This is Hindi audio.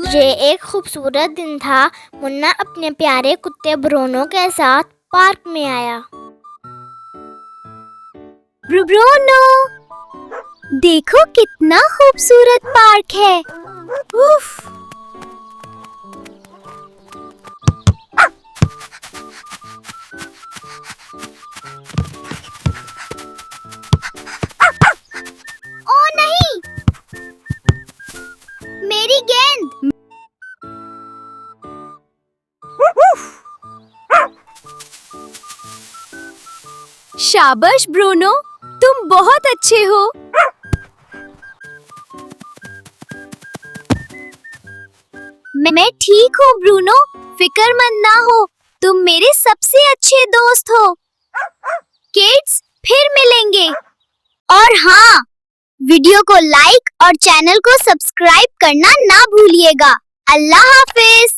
ये एक खूबसूरत दिन था। मुन्ना अपने प्यारे कुत्ते ब्रूनो के साथ पार्क में आया। ब्रूनो, देखो कितना खूबसूरत पार्क है। उफ। ओ नहीं, मेरी गेंद। शाबाश ब्रूनो, तुम बहुत अच्छे हो। मैं ठीक हूँ ब्रूनो, फिक्रमंद ना हो, तुम मेरे सबसे अच्छे दोस्त हो। किड्स, फिर मिलेंगे। और हाँ, वीडियो को लाइक और चैनल को सब्सक्राइब करना ना भूलिएगा। अल्लाह हाफिज।